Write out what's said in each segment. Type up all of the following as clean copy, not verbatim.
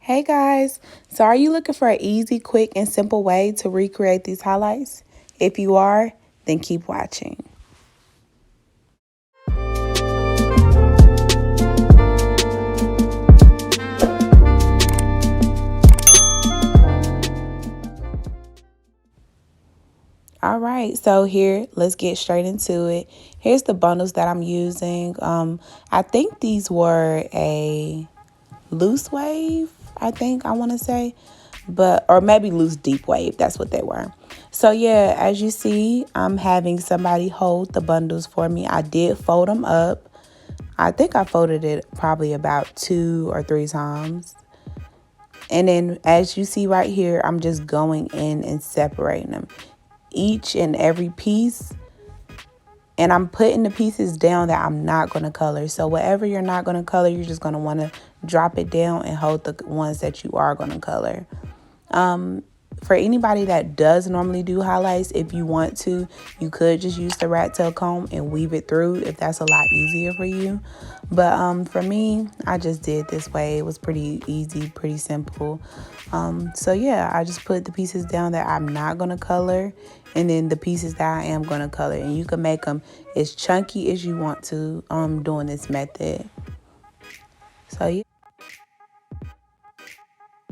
Hey guys, so are you looking for an easy, quick, and simple way to recreate these highlights? If you are, then keep watching. All right, so here, let's get straight into it. Here's the bundles that I'm using. I think these were a loose wave, I want to say, or maybe loose deep wave, that's what they were. So yeah, as you see, I'm having somebody hold the bundles for me. I did fold them up. I think I folded it probably about 2 or 3 times. And then as you see right here, I'm just going in and separating them. Each and every piece. And I'm putting the pieces down that I'm not going to color. So whatever you're not going to color, you're just going to want to drop it down and hold the ones that you are going to color. For anybody that does normally do highlights, if you want to, you could just use the rat tail comb and weave it through if that's a lot easier for you. But for me, I just did this way. It was pretty easy, pretty simple. So yeah, I just put the pieces down that I'm not going to color and then the pieces that I am going to color. And you can make them as chunky as you want to doing this method. So yeah.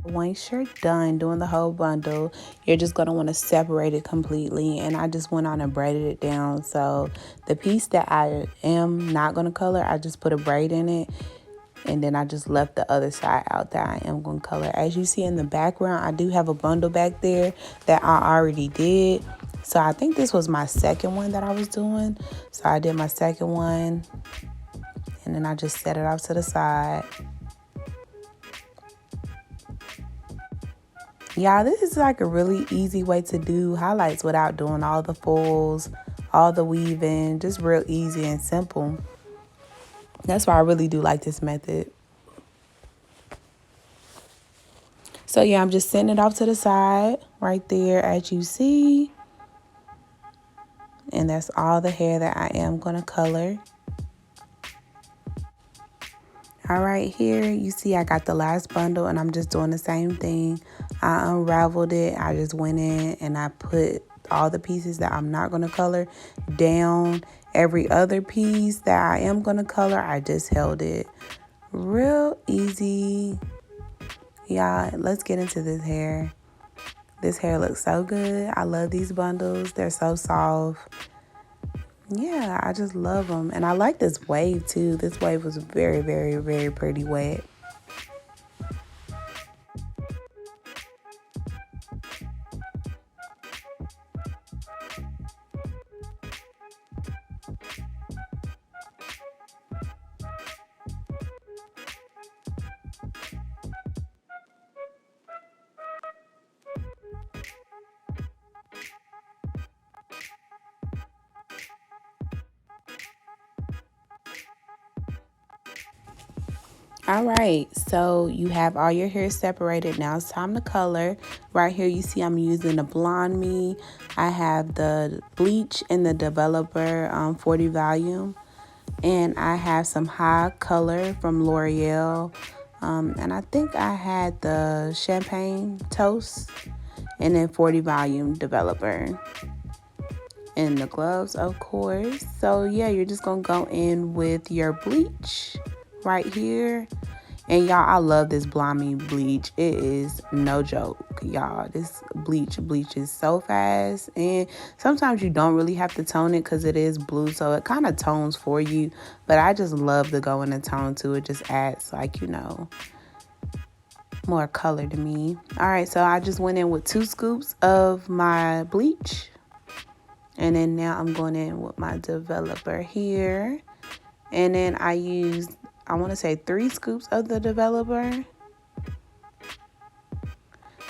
Once you're done doing the whole bundle, you're just going to want to separate it completely. And I just went on and braided it down. So the piece that I am not going to color, I just put a braid in it. And then I just left the other side out that I am going to color. As you see in the background, I do have a bundle back there that I already did. So I think this was my second one that I was doing. So I did my second one. And then I just set it off to the side. Yeah, this is like a really easy way to do highlights without doing all the folds, all the weaving, just real easy and simple. That's why I really do like this method. So yeah, I'm just setting it off to the side right there as you see. And that's all the hair that I am going to color. All right, here you see I got the last bundle and I'm just doing the same thing. I unraveled it. I just went in and I put all the pieces that I'm not going to color down. Every other piece that I am going to color, I just held it. Real easy. Yeah, let's get into this hair. This hair looks so good. I love these bundles. They're so soft. Yeah, I just love them. And I like this wave too. This wave was very, very, very pretty wet. All right, so you have all your hair separated. Now it's time to color. Right here you see I'm using the BLONDME. I have the bleach in the developer 40 volume. And I have some HiColor from L'Oreal. And I think I had the champagne toast and then 40 volume developer. And the gloves, of course. So yeah, you're just gonna go in with your bleach right here. And y'all, I love this BLONDME bleach. It is no joke, y'all. This bleaches so fast. And sometimes you don't really have to tone it because it is blue, so it kind of tones for you. But I just love to go in and tone too. It just adds, like, you know, more color to me. All right, so I just went in with 2 scoops of my bleach. And then now I'm going in with my developer here. And then I used, I want to say 3 scoops of the developer.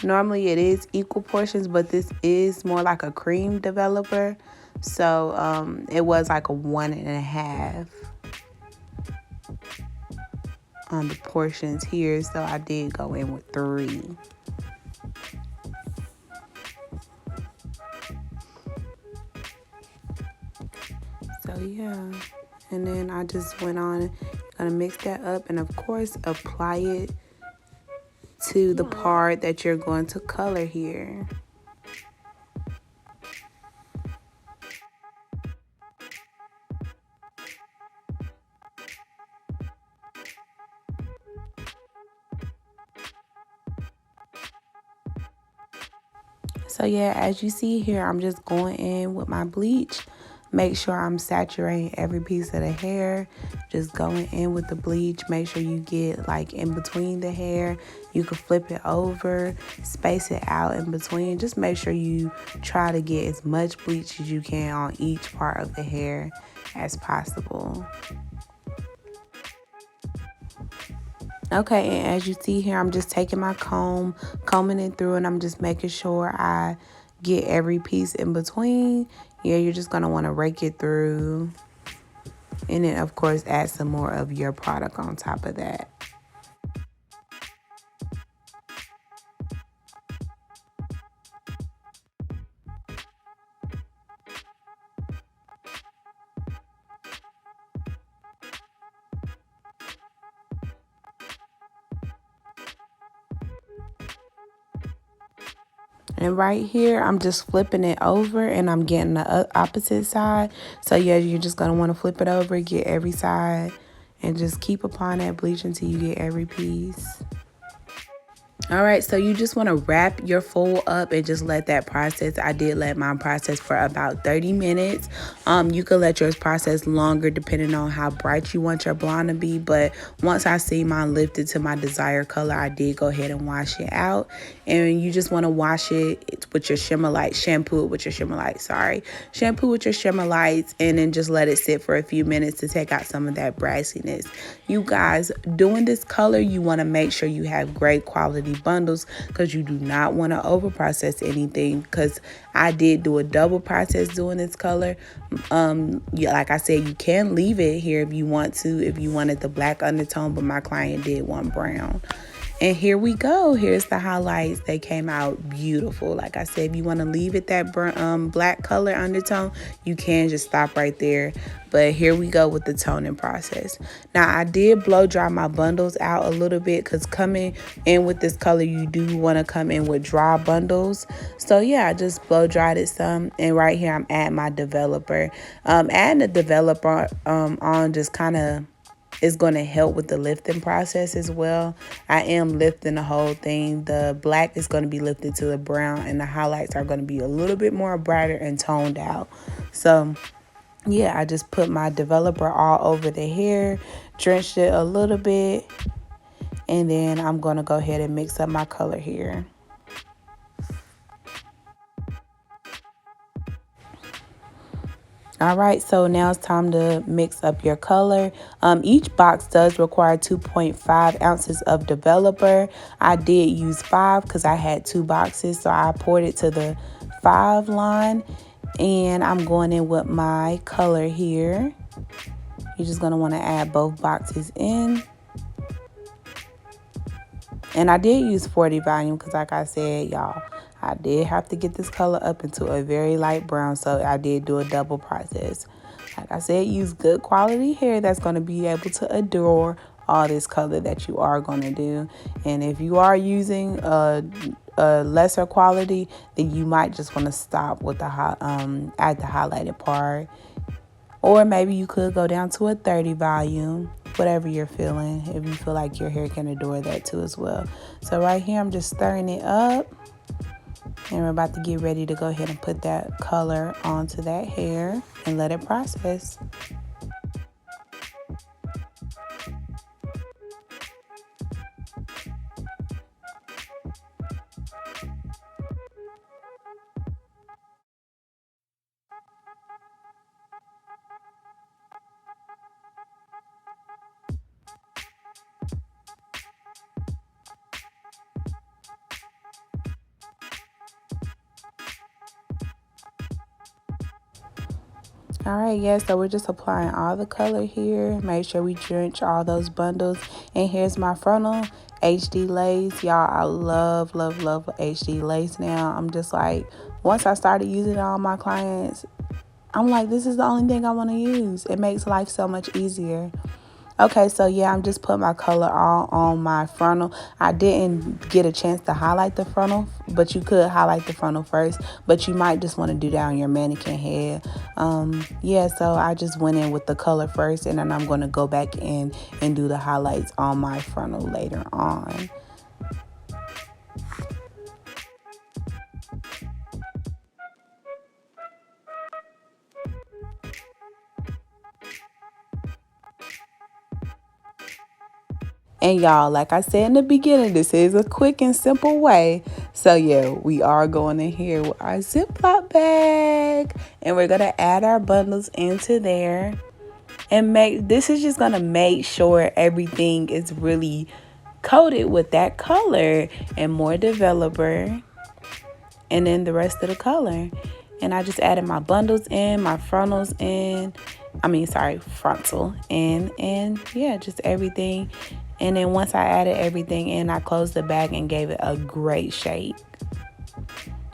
Normally it is equal portions, but this is more like a cream developer. So it was like a 1.5 on the portions here. So I did go in with 3. So yeah, and then I just went on, gonna mix that up and of course apply it to the part that you're going to color here. So yeah, as you see here, I'm just going in with my bleach. Make sure I'm saturating every piece of the hair. Just going in with the bleach. Make sure you get like in between the hair. You can flip it over, space it out in between. Just make sure you try to get as much bleach as you can on each part of the hair as possible. Okay, and as you see here, I'm just taking my comb, combing it through, and I'm just making sure I get every piece in between. Yeah, you're just going to want to rake it through. And then, of course, add some more of your product on top of that. And right here, I'm just flipping it over and I'm getting the opposite side. So yeah, you're just going to want to flip it over, get every side, and just keep applying that bleach until you get every piece. All right, so you just want to wrap your fold up and just let that process. I did let mine process for about 30 minutes. You could let yours process longer depending on how bright you want your blonde to be. But once I see mine lifted to my desired color, I did go ahead and wash it out. And you just want to wash it with your shimmer light, shampoo it with your shimmer light, shampoo with your shimmer lights, and then just let it sit for a few minutes to take out some of that brassiness. You guys, doing this color, you want to make sure you have great quality bundles because you do not want to over process anything, because I did do a double process doing this color. Like I said, you can leave it here if you want to, if you wanted the black undertone, but my client did want brown. And here we go. Here's the highlights. They came out beautiful. Like I said, if you want to leave it that black color undertone, you can just stop right there. But here we go with the toning process. Now, I did blow dry my bundles out a little bit because coming in with this color, you do want to come in with dry bundles. So yeah, I just blow dried it some. And right here, I'm adding my developer. Adding the developer on just kind of is going to help with the lifting process as well. I am lifting the whole thing. The black is going to be lifted to the brown, and the highlights are going to be a little bit more brighter and toned out. So yeah, I just put my developer all over the hair, drenched it a little bit, and then I'm going to go ahead and mix up my color here. All right, so now it's time to mix up your color. Each box does require 2.5 ounces of developer. I did use 5 because I had 2 boxes, so I poured it to the 5 line. And I'm going in with my color here. You're just going to want to add both boxes in. And I did use 40 volume because, like I said, y'all, I did have to get this color up into a very light brown, so I did do a double process. Like I said, use good quality hair that's going to be able to adore all this color that you are going to do. And if you are using a lesser quality, then you might just want to stop with the add the highlighted part. Or maybe you could go down to a 30 volume, whatever you're feeling, if you feel like your hair can adore that too as well. So right here, I'm just stirring it up. And we're about to get ready to go ahead and put that color onto that hair and let it process. All right, yes, so we're just applying all the color here. Make sure we drench all those bundles. And here's my frontal HD lace. Y'all, I love, love, love HD lace now. I'm just like, once I started using it on my clients, I'm like, this is the only thing I want to use. It makes life so much easier. Okay, so yeah, I'm just putting my color all on my frontal. I didn't get a chance to highlight the frontal, but you could highlight the frontal first, but you might just want to do that on your mannequin head. Yeah, so I just went in with the color first, and then I'm going to go back in and do the highlights on my frontal later on. And y'all, like I said in the beginning, this is a quick and simple way. So yeah, we are going in here with our Ziploc bag, and we're gonna add our bundles into there. And this is just gonna make sure everything is really coated with that color and more developer, and then the rest of the color. And I just added my bundles in, my frontals in. Frontal in, and yeah, just everything. And then once I added everything in, I closed the bag and gave it a great shake.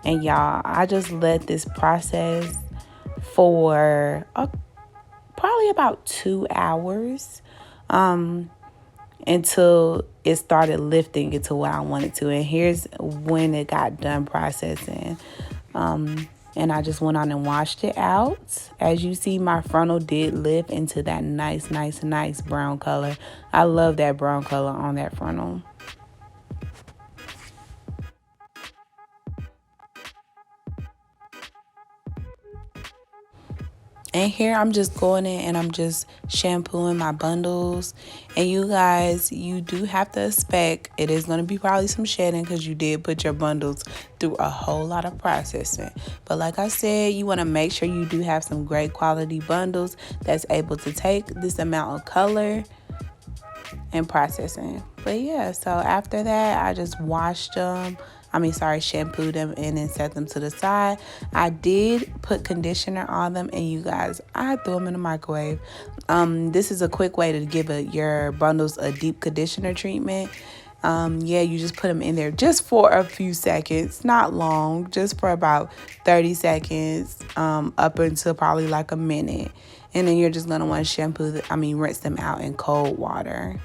And y'all, I just let this process for probably about 2 hours until it started lifting into what I wanted to. And here's when it got done processing. And I just went on and washed it out. As you see, my frontal did lift into that nice brown color. I love that brown color on that frontal. And here I'm just going in and I'm just shampooing my bundles. And you guys, you do have to expect it is going to be probably some shedding because you did put your bundles through a whole lot of processing. But like I said, you want to make sure you do have some great quality bundles that's able to take this amount of color and processing. But yeah, so after that, I just washed them. Shampooed them and then set them to the side. I did put conditioner on them, and you guys, I threw them in the microwave. This is a quick way to give your bundles a deep conditioner treatment. Yeah, you just put them in there just for a few seconds, not long, just for about 30 seconds, up until probably like a minute. And then you're just gonna want to rinse them out in cold water.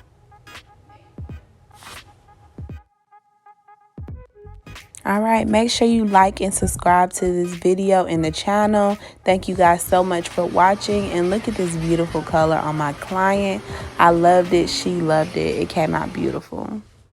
All right, make sure you like and subscribe to this video and the channel. Thank you guys so much for watching. And look at this beautiful color on my client. I loved it. She loved it. It came out beautiful.